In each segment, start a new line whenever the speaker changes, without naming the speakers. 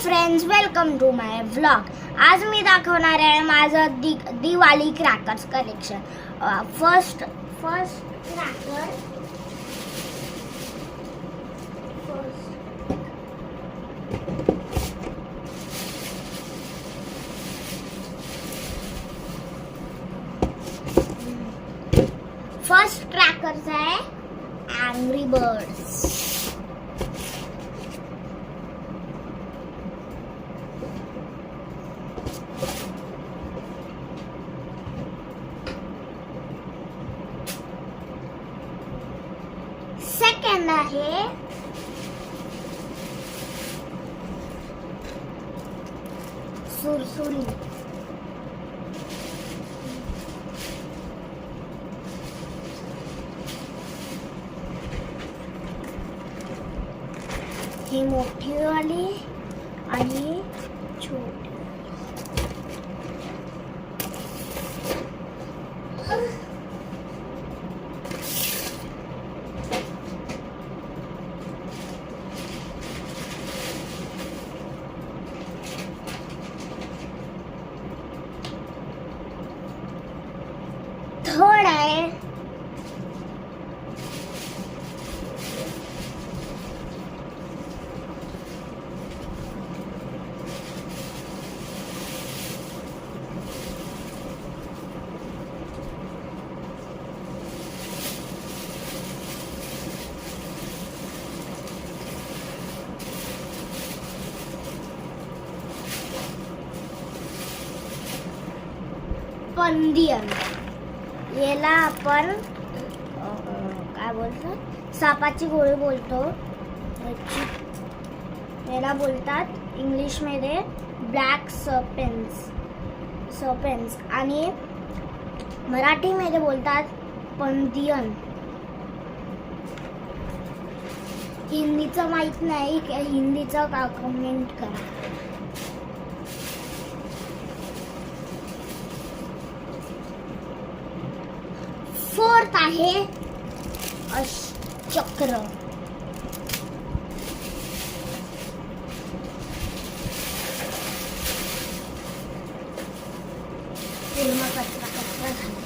Friends, welcome to my vlog. आज मी दाखवणार आहे माझं Diwali crackers collection. First cracker first crackers आहे अँग्री बर्ड्स. सेकंड आहे सुरसुरी. ही मोठी वाली आणि छोटी. थर्ड आहे पंदियन. याला आपण काय बोलतो, सापाची गोळी बोलतो. याला बोलतात इंग्लिशमध्ये ब्लॅक सर्पेन्स आणि मराठीमध्ये बोलतात पंदियन. हिंदीचं माहित नाही, हिंदीचं कमेंट करा. फोर्थ आहे चक्र. पूर्ण कचरा झाला.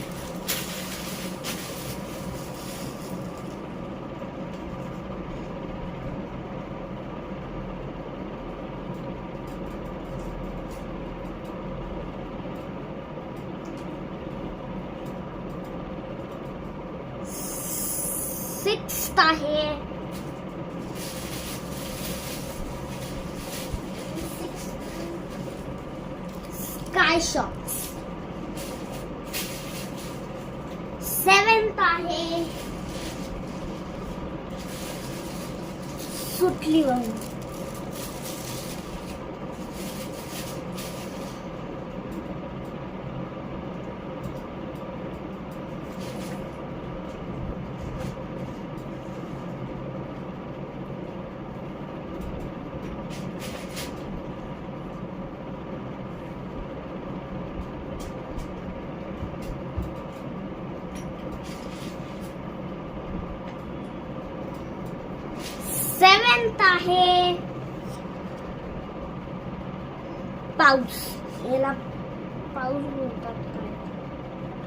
सिक्स्थ आहे स्काय शॉट्स. सेवेंथ आहे सुटली वाहून. सेवेंथ आहे पाऊस. याला पाऊस बोलतात काय?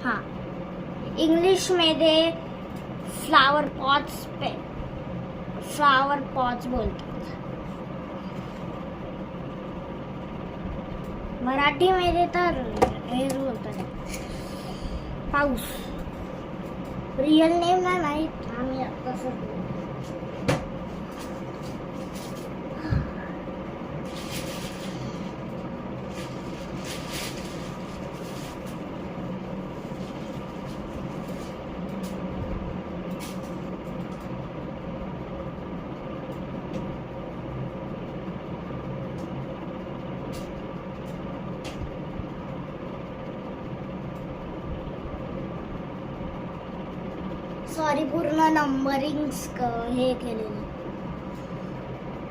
हा, इंग्लिश मध्ये फ्लावर पॉट्स बोलतात. मराठीमध्ये तर हे बोलतात पाऊस. रिअल नेम नाही माहित, आम्ही कसं. सॉरी, पूर्ण नंबरिंग हे केलेलं.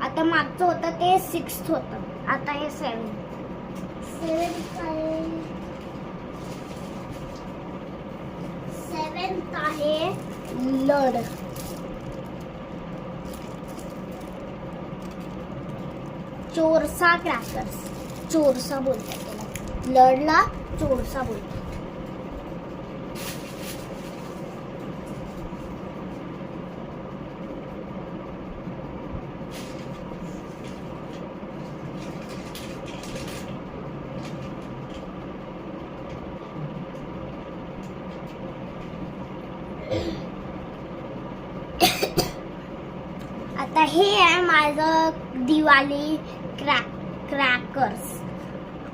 आता मागचं होतं ते 6th होतं, आता हे 7th आहे लड. चोरसा क्रॅकर्स. चोरसा बोलतात त्याला. लडला चोरसा बोलतात. आता हे आहे माझं दिवाळी क्रॅकर्स.